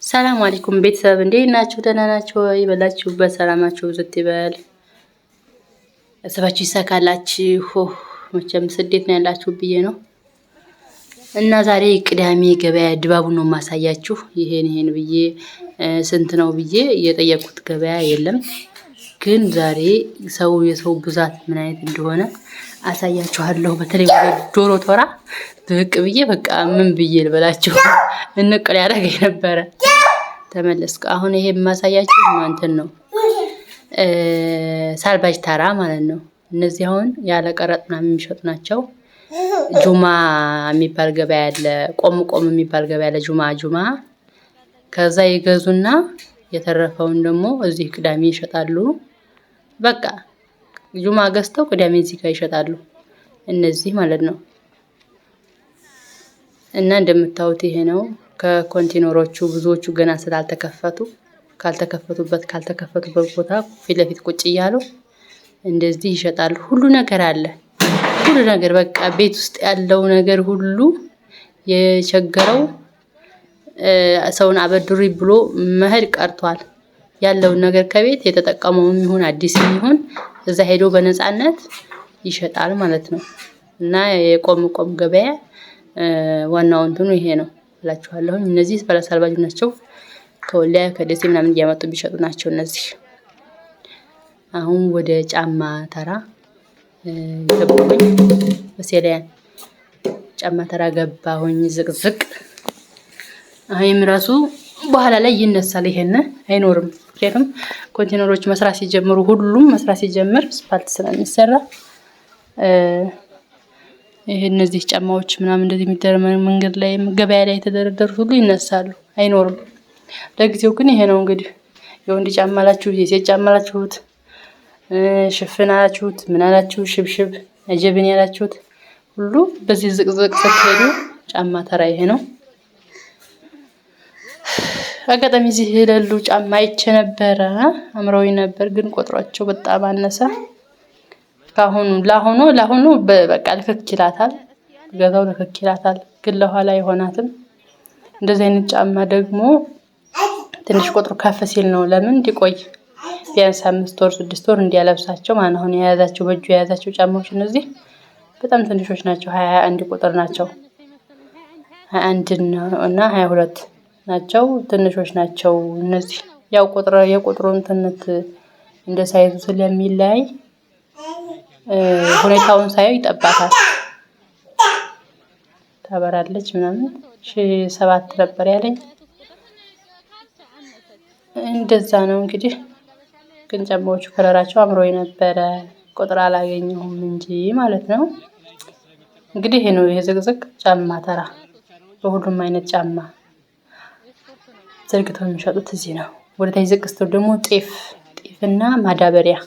ሰላም አለይኩም ቤተሰብ እንዴት ናችሁ? ደህና ናችሁ ወይ? በላችሁበት ሰላማችሁ ዝት ይበል። ሰባችሁ ይሳካላችሁ። መቼም ስደት ነው ያላችሁ ብዬ ነው እና ዛሬ ቅዳሜ ገበያ ድባቡን ነው ማሳያችሁ። ይሄን ብዬ ስንት ነው ብዬ እየጠየቁት ገበያ የለም፣ ግን ዛሬ የሰው ብዛት ምን አይነት እንደሆነ አሳያችኋለሁ። በተለይ ዶሮ ተራ ብቅ ብዬ በቃ ምን ብዬ ልበላችሁ እንቅል ያደረገኝ ነበረ። ተመለስኩ። አሁን ይሄ የማሳያችሁ እንትን ነው ሳልባጅ ተራ ማለት ነው። እነዚህ አሁን ያለ ቀረጥ ምናምን የሚሸጡ ናቸው። ጁማ የሚባል ገበያ አለ፣ ቆም የሚባል ገበያ አለ። ጁማ ከዛ ይገዙና የተረፈውን ደግሞ እዚህ ቅዳሜ ይሸጣሉ። በቃ ጁማ ገዝተው ቅዳሜ እዚህ ጋር ይሸጣሉ እነዚህ ማለት ነው። እና እንደምታዩት ይሄ ነው። ከኮንቴነሮቹ ብዙዎቹ ገና ስላልተከፈቱ ካልተከፈቱበት ቦታ ፊት ለፊት ቁጭ እያሉ እንደዚህ ይሸጣሉ። ሁሉ ነገር አለ፣ ሁሉ ነገር በቃ ቤት ውስጥ ያለው ነገር ሁሉ የቸገረው ሰውን አበድሪ ብሎ መሄድ ቀርቷል። ያለውን ነገር ከቤት የተጠቀመውም ይሁን አዲስም ይሁን እዛ ሄዶ በነፃነት ይሸጣል ማለት ነው። እና የቆም ገበያ ዋናው እንትኑ ይሄ ነው እላችኋለሁ። እነዚህ ባለሳልባጅ ናቸው። ከወልዲያ ከደሴ ምናምን እያመጡ ቢሸጡ ናቸው እነዚህ። አሁን ወደ ጫማ ተራ ገባሁኝ። በሴሪያን ጫማ ተራ ገባሁኝ። ዝቅዝቅ አሁን ራሱ በኋላ ላይ ይነሳል። ይሄን አይኖርም። ምክንያቱም ኮንቴነሮች መስራት ሲጀምሩ ሁሉም መስራት ሲጀምር ስፓልት ስለሚሰራ ይሄ እነዚህ ጫማዎች ምናምን እንደዚህ የሚደረመ መንገድ ላይ ገበያ ላይ የተደረደሩት ሁሉ ይነሳሉ፣ አይኖርም። ለጊዜው ግን ይሄ ነው እንግዲህ። የወንድ ጫማ አላችሁት፣ የሴት ጫማ አላችሁት፣ ሽፍን አላችሁት፣ ምን አላችሁ፣ ሽብሽብ አጀብን ያላችሁት ሁሉ በዚህ ዝቅዝቅ ስትሄዱ ጫማ ተራ ይሄ ነው። አጋጣሚ እዚህ የሌሉ ጫማ አይቼ ነበረ፣ አምሮኝ ነበር፣ ግን ቁጥራቸው በጣም አነሰ። ለአሁኑ በቃ ልክክ ይላታል፣ ገዛው ልክክ ይላታል፣ ግን ለኋላ አይሆናትም። እንደዚህ አይነት ጫማ ደግሞ ትንሽ ቁጥሩ ከፍ ሲል ነው። ለምን እንዲቆይ ቢያንስ 5 ወር 6 ወር እንዲያለብሳቸው ማለት ነው። የያዛቸው በእጁ የያዛቸው ጫማዎች እነዚህ በጣም ትንሾች ናቸው። 21 ቁጥር ናቸው። 21 እና 22 ናቸው። ትንሾች ናቸው እነዚህ። ያው የቁጥሩን ትንት እንደ ሳይዙ ስለሚለያይ ሁኔታውን ሳይው ይጠባታል። ታበራለች ምናምን 7 ነበር ያለኝ። እንደዛ ነው እንግዲህ። ግን ጫማዎቹ ከለራቸው አምሮኝ ነበረ፣ ቁጥር አላገኘሁም እንጂ ማለት ነው። እንግዲህ ይሄ ነው የዝቅዝቅ ጫማ ተራ። በሁሉም አይነት ጫማ ዘርግተው የሚሸጡት እዚህ ነው። ወደ ታች ዝቅ ስትል ደግሞ ጤፍና ማዳበሪያ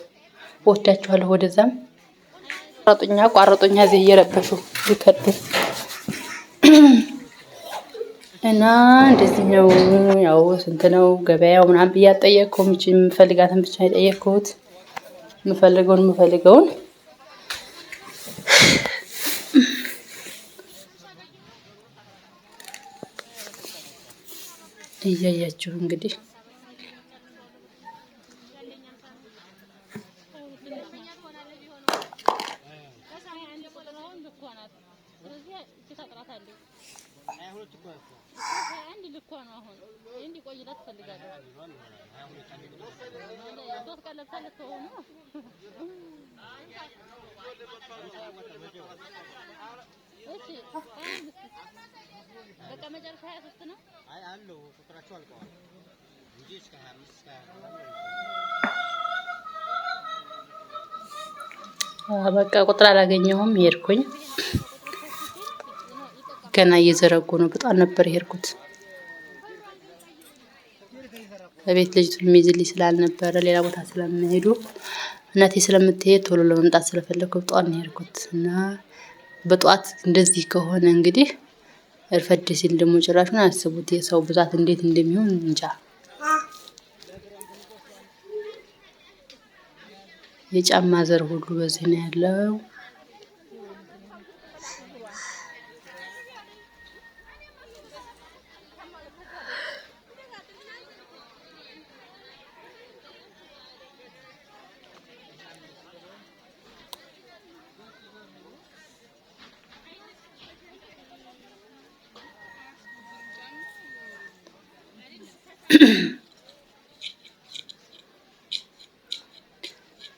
ወስዳችኋለሁ። ወደዛም ቋረጡኛ እዚህ እየረበሹ ይከዱ እና እንደዚህ ነው። ያው ስንት ነው ገበያው ምናምን ብዬ አልጠየቅኩም። የምፈልጋትን ብቻ የጠየቅኩት የምፈልገውን እያያችሁ እንግዲህ በቃ ቁጥር አላገኘሁም። ሄድኩኝ። ገና እየዘረጉ ነው። በጣም ነበር ሄድኩት። በቤት ልጅ የሚይዝልኝ ስላልነበረ ሌላ ቦታ ስለምሄዱ እናቴ ስለምትሄድ ቶሎ ለመምጣት ስለፈለኩ በጧት ነው ሄድኩት። እና በጧት እንደዚህ ከሆነ እንግዲህ እርፈድ ሲል ደግሞ ጭራሹን አስቡት የሰው ብዛት እንዴት እንደሚሆን እንጃ። የጫማ ዘር ሁሉ በዚህ ነው ያለው።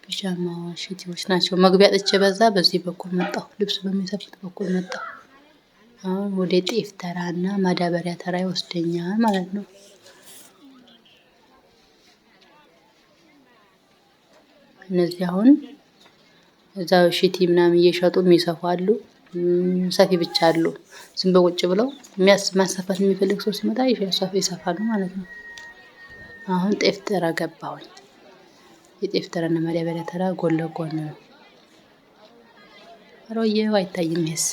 ፒጃማ ሽቲዎች ናቸው። መግቢያ ጥቼ በዚህ በኩል መጣሁ። ልብስ በሚሰፉት በኩል መጣሁ። አሁን ወደ ጤፍ ተራና ማዳበሪያ ተራ ይወስደኛል ማለት ነው። እነዚህ አሁን እዛው ሽቲ ምናምን እየሸጡ የሚሰፋሉ። ሰፊ ብቻ አሉ። ዝም ብለው ቁጭ ብለው ማሰፋት የሚፈልግ ሰው ሲመጣ ይሰፋሉ ማለት ነው። አሁን ጤፍ ተራ ገባሁኝ። የጤፍ ተራና ማዳበሪያ ተራ ጎን ለጎን ነው። ሮዬው አይታይም ይሄስ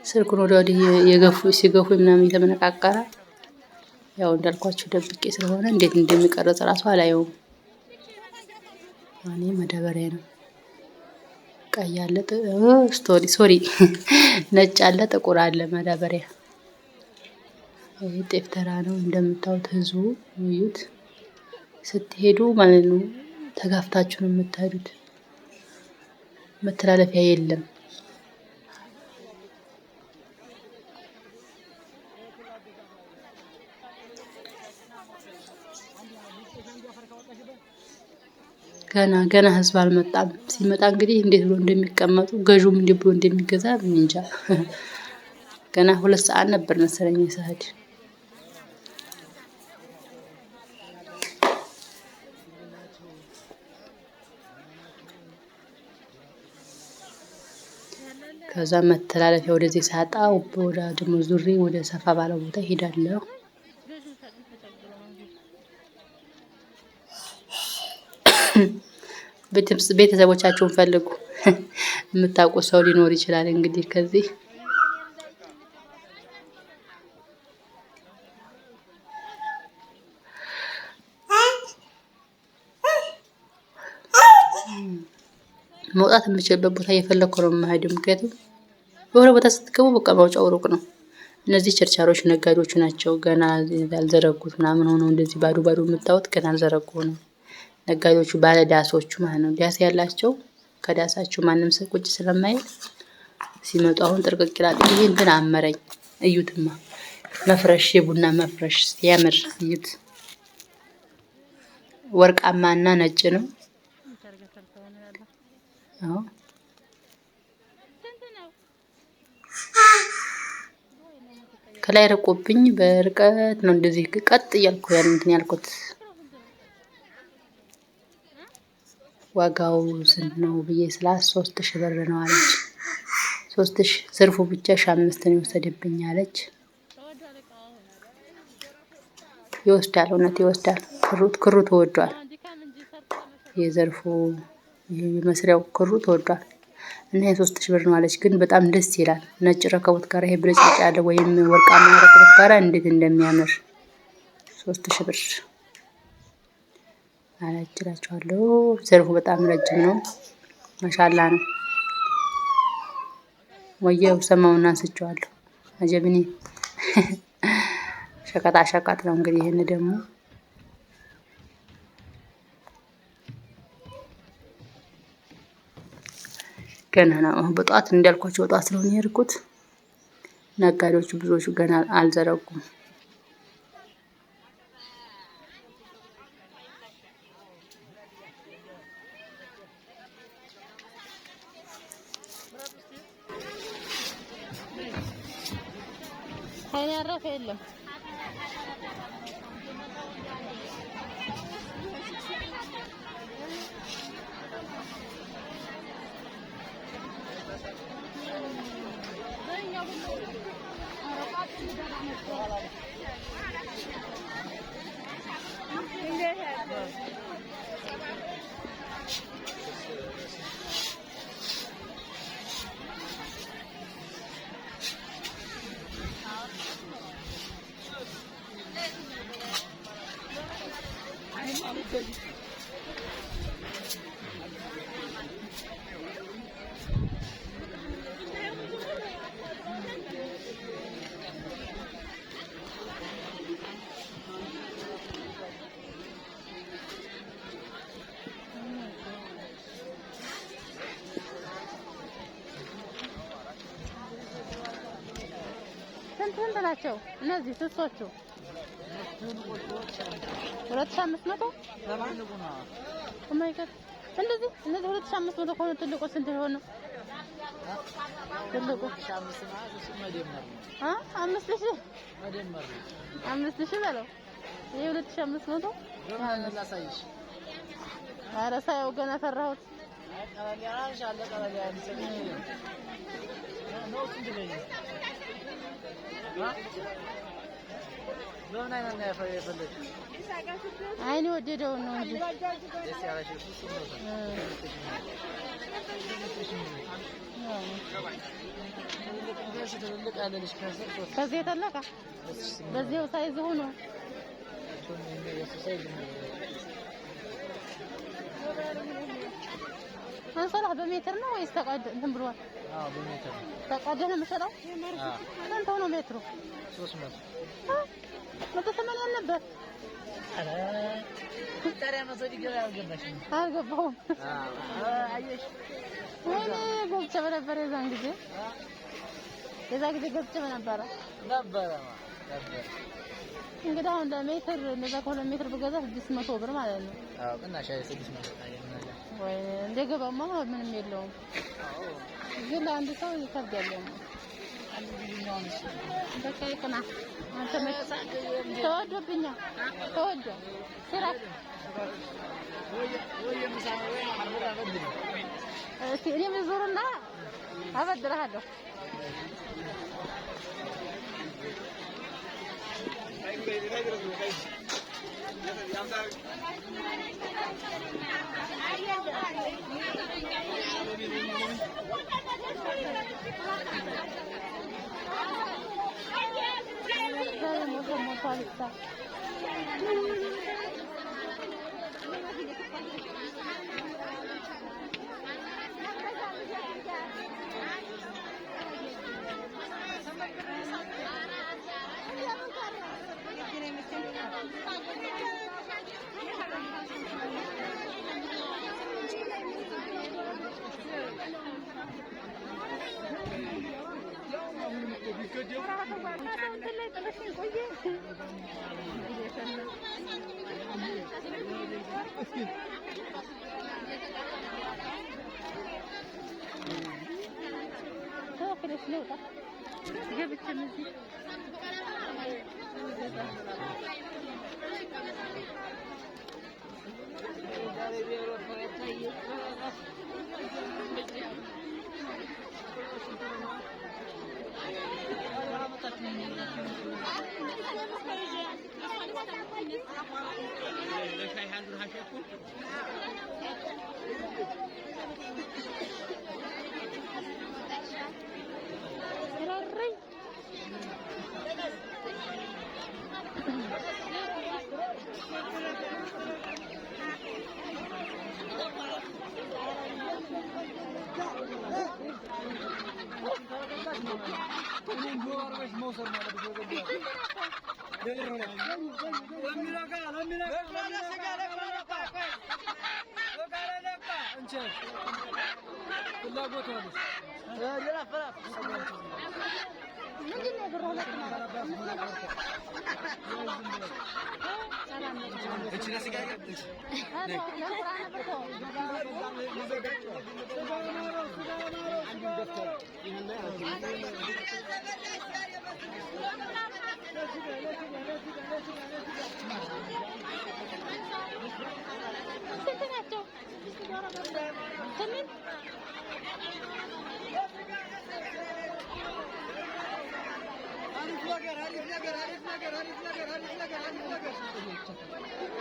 ስልኩን ወዲህ ሲገፉ ምናምን እየተመነቃቀረ ያው እንዳልኳችሁ ደብቄ ስለሆነ እንዴት እንደሚቀረጽ ራሱ አላየውም። እኔ ማዳበሪያ ነው። ቀይ አለ ሶሪ ነጭ አለ ጥቁር አለ ማዳበሪያ። ጤፍ ተራ ነው እንደምታዩት። ህዝቡ እዩት። ስትሄዱ ማለት ነው ተጋፍታችሁ ነው የምትሄዱት። መተላለፊያ የለም። ገና ህዝብ አልመጣም። ሲመጣ እንግዲህ እንዴት ብሎ እንደሚቀመጡ ገዥውም እንዴት ብሎ እንደሚገዛ እንጃ። ገና 2 ሰዓት ነበር መሰለኝ ሰዓት። ከዛ መተላለፊያ ወደዚህ ሳጣ ወደ ደግሞ ዙሪ ወደ ሰፋ ባለው ቦታ ሄዳለሁ። ቤተሰቦቻችሁን ፈልጉ። የምታውቁ ሰው ሊኖር ይችላል እንግዲህ ከዚህ መውጣት የምችልበት ቦታ እየፈለኩ ነው የምሄደው። ምክንያቱም የሆነ ቦታ ስትገቡ በቃ ማውጫው ሩቅ ነው። እነዚህ ቸርቻሮች ነጋዴዎቹ ናቸው። ገና ያልዘረጉት ምናምን ሆነው እንደዚህ ባዶ የምታዩት ገና አልዘረጉ ነው። ነጋዴዎቹ ባለ ዳሶቹ ማለት ነው። ዳስ ያላቸው ከዳሳቸው ማንም ሰው ቁጭ ስለማይል ሲመጡ አሁን ጥርቅቅ ይላል። ይሄ እንትን አመረኝ። እዩትማ መፍረሽ፣ የቡና መፍረሽ ሲያምር እዩት። ወርቃማና ነጭ ነው። አዎ ከላይ ርቆብኝ በርቀት ነው እንደዚህ ቀጥ እያልኩ እንትን ያልኩት። ዋጋው ስንት ነው ብዬ ስላት 3000 ብር ነው አለች። 3000 ዘርፉ ብቻ 5 ነው የወሰደብኝ አለች። ይወስዳል፣ እውነት ይወስዳል። ክሩ ተወዷል። የዘርፉ የመስሪያው ክሩ ተወዷል እና 3000 ብር ነው አለች። ግን በጣም ደስ ይላል። ነጭ ረከቦት ጋር ይሄ ብልጭልጭ ያለ ወይም ወርቃማ ረከቦት ጋር እንዴት እንደሚያምር 3000 ብር አላችላችኋለሁ። ዘርፉ በጣም ረጅም ነው። ማሻአላ ነው። ወየው ሰማውና አንስቼዋለሁ። አጀብኒ ሸቀጣ ነው እንግዲህ። ይሄን ደግሞ ገና ነው። በጧት እንዳልኳችሁ በጧት ስለሆነ የሄድኩት ነጋዴዎቹ ብዙዎቹ ገና አልዘረጉም። ያረፈ የለም። ስንት ናቸው እነዚህ ስሶቹ? 2500 ማይከት እንደዚህ እነዚህ 2500 ከሆነ ትልቁ ስንት ይሆን ነው? ትልቁ 5000 በለው። ይሄ 2500 ላሳይሽ። ኧረ ሳየው ገና ፈራሁት። አይኔ ወደደውን ነው እንጂ ከዚህ የተለቀ በዚህው ሳይዝ ሆኖ አንሶላ በሜትር ነው ወይስ ተቀድ እንትን ብሏል? አዎ በሜትር ነው። ተቀደህ ነው የምትሸጠው? አዎ። ስንት ነው ሜትሩ? 300 180 ነበር። አረ ታዲያ መሰዲ ገበያ አልገባሽም? አልገባሁም። አየሽ ወይኔ ገብቼ ነበር የዛን ጊዜ ገብቼ ነበር። እንግዲህ አሁን ለሜትር እንደዛ ከሆነ ሜትር ብገዛ 600 ብር ማለት ነው። አዎ ቅናሽ 600 ታየናለ። ወይ እንደገባማ ምንም የለውም። አዎ ግን ለአንድ ሰው ይከብዳል። አንድ ቢሊዮን በቃ ይቅና። አንተ ተወዶብኛል። ተወዶ ስራ ወይ ምሳሌ ወይ አብራ አበድር እስኪ እኔ ምዞርና አበድርሃለሁ።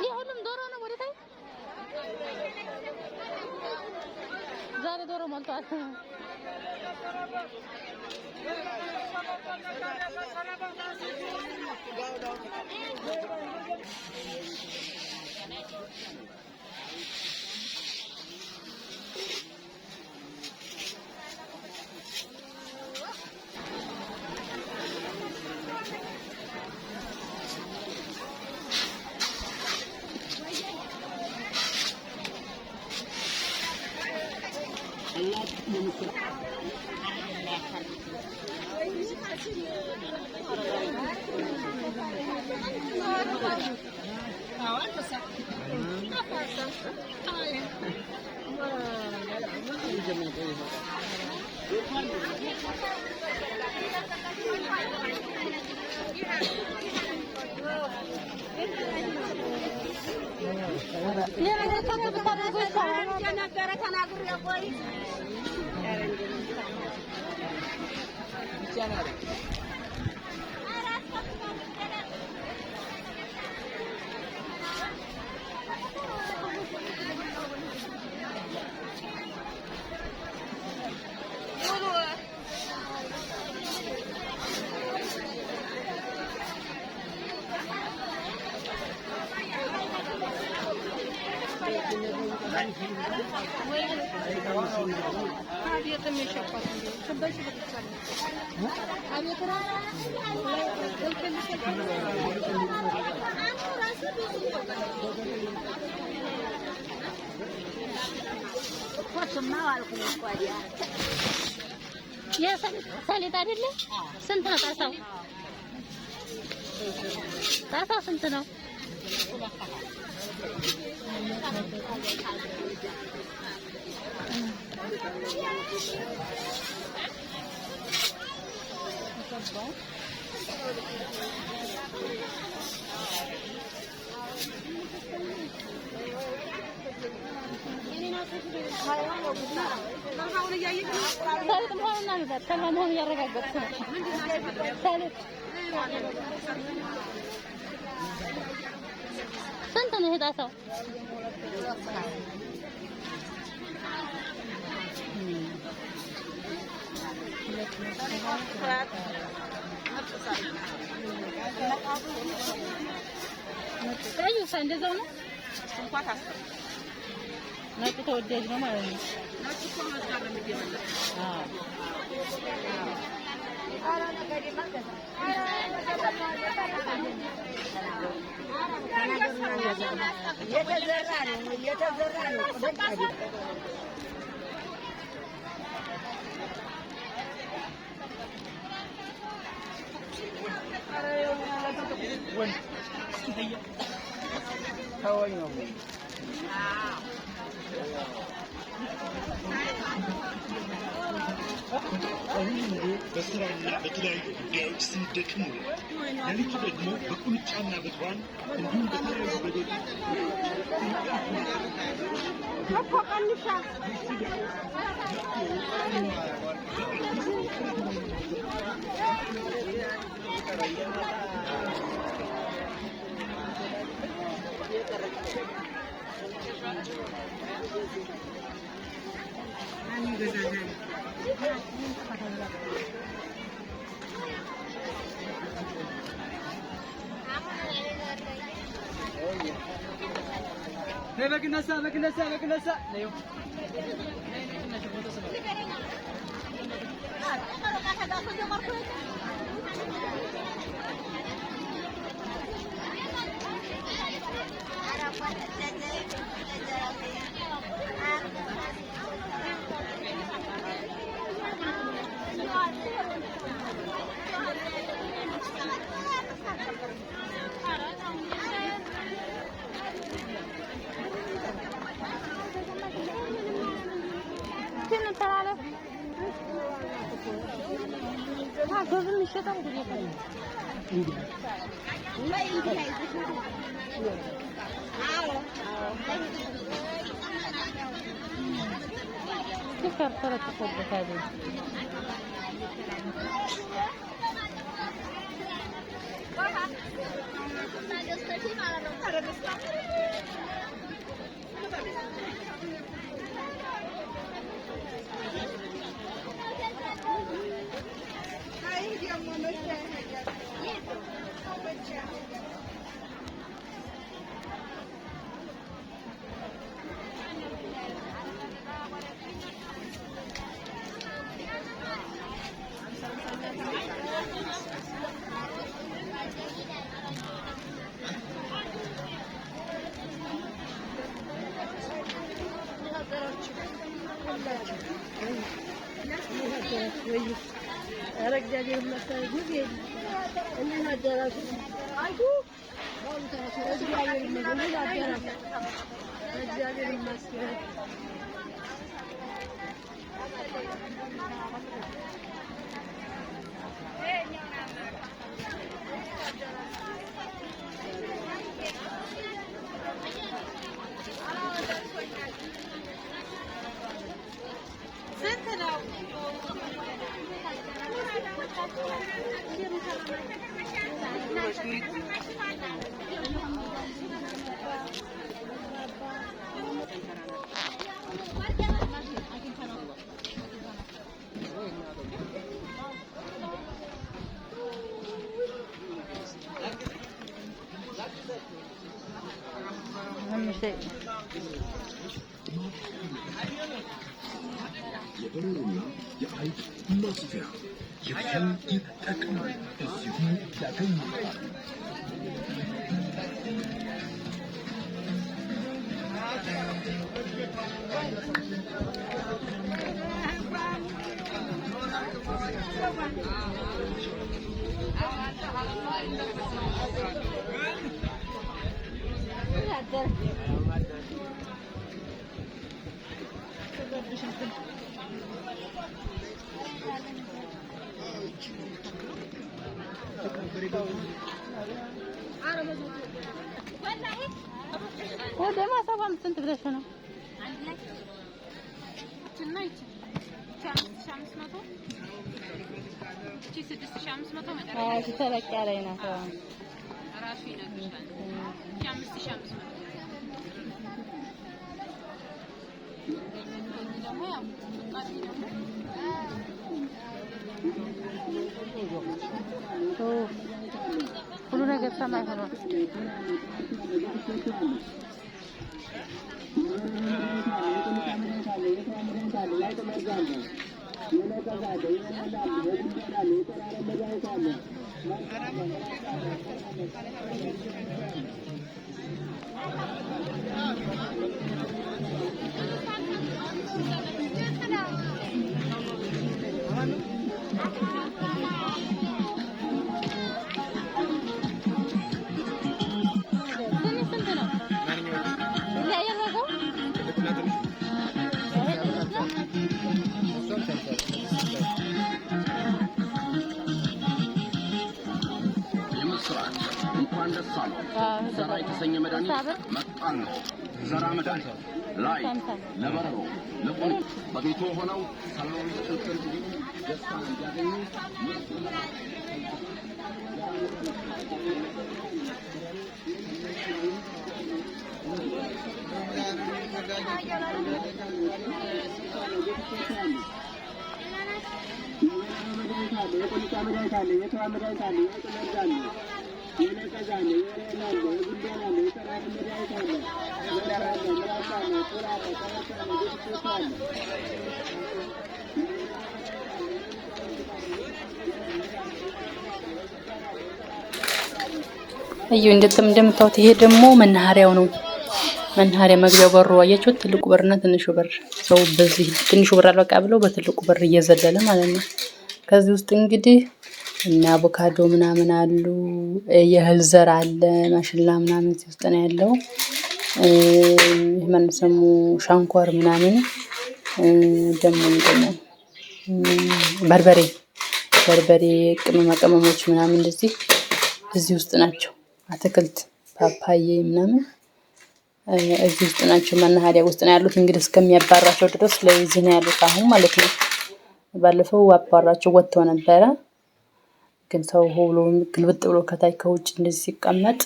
የሁሉም ዶሮ ነው ወደ ታይ ዛሬ ዶሮ ሞልቷል። يا سالي አይደለ ስንት ነው ጣሳው? ጣሳው ስንት ነው? ስንት ነው የጣሳው? ቀዩ እንደዛው ነው። ነጭ ተወዳጅ ነው ማለት ነው። በስራና በተለያዩ ጉዳዮች ሲደክሙ ሌሊቱ ደግሞ በቁንጫና በትዋን እንዲሁም በተለያዩ በቤት በግነሳ ነው ጎብን ይሸጣል የበረሮና የአይጥ ማስፊያ ይህን ይጠቅማል። እዚሁ ያገኙታል። ወደ ማሳባም ስንት ብለሽ ነው? ተለቅ ያለ ናት። ሁሉ ነገር ሰማይ ሆኗል። ዘራ የተሰኘ መድኃኒት መጣን ነው። ዘራ መድኃኒት ላይ ለበረሮ ለቁንጭ በቤቱ ሆነው ሰላማዊ ስልክል ደስታ እንዲያገኙ እዩ እንደምታዩት ይሄ ደግሞ መናኸሪያው ነው። መናኸሪያ መግቢያው በሩ አያችሁት? ትልቁ በርና ትንሹ በር። ሰው በዚህ ትንሹ በር አልበቃ ብለው በትልቁ በር እየዘለለ ማለት ነው። ከዚህ ውስጥ እንግዲህ እና አቮካዶ ምናምን አሉ፣ የእህል ዘር አለ፣ ማሽላ ምናምን እዚህ ውስጥ ነው ያለው። ይሄ ሰሙ ሻንኮር ምናምን ደግሞ በርበሬ ቅመማ ቅመሞች ምናምን እንደዚህ እዚህ ውስጥ ናቸው። አትክልት ፓፓዬ ምናምን እዚህ ውስጥ ናቸው። መናኸሪያ ውስጥ ነው ያሉት። እንግዲህ እስከሚያባራቸው ድረስ ለዚህ ነው ያሉት አሁን ማለት ነው። ባለፈው አባራቸው ወጥተው ነበረ፣ ግን ሰው ሁሉ ግልብጥ ብሎ ከታይ ከውጭ እንደዚህ ሲቀመጥ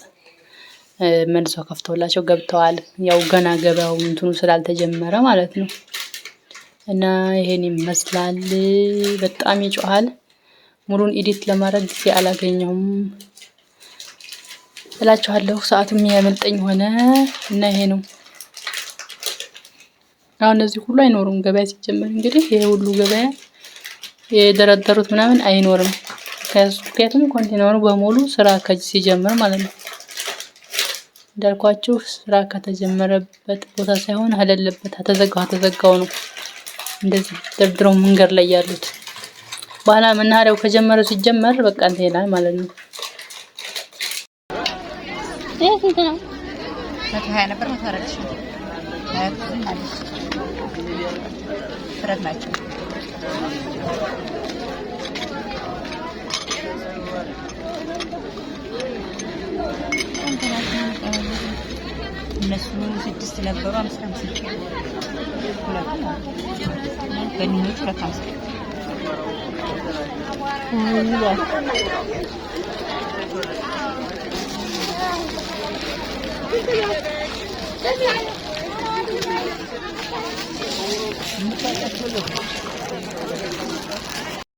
መልሰው ከፍተውላቸው ገብተዋል። ያው ገና ገበያው እንትኑ ስላልተጀመረ ማለት ነው። እና ይሄን ይመስላል። በጣም ይጮሃል። ሙሉን ኤዲት ለማድረግ ጊዜ አላገኘሁም እላችኋለሁ። ሰዓቱም ያመልጠኝ ሆነ እና ይሄ ነው። አሁን እነዚህ ሁሉ አይኖሩም ገበያ ሲጀመር። እንግዲህ ይሄ ሁሉ ገበያ የደረደሩት ምናምን አይኖርም። ምክንያቱም ኮንቴነሩ በሙሉ ስራ ሲጀምር ማለት ነው። እንዳልኳችሁ ስራ ከተጀመረበት ቦታ ሳይሆን አለለበት ተዘጋው ነው እንደዚህ ደብድረው መንገድ ላይ ያሉት በኋላ መናኸሪያው ከጀመረ ሲጀመር በቃ እንትን ይላል ማለት ነው። ይሄ ስንት ነው? 120 ነበር 140 ሺህ ማለት ፍረት ናቸው። እነሱ 6 ነበሩ 5 ሺህ በእነኞቹ 250 ምን ታውቃለህ?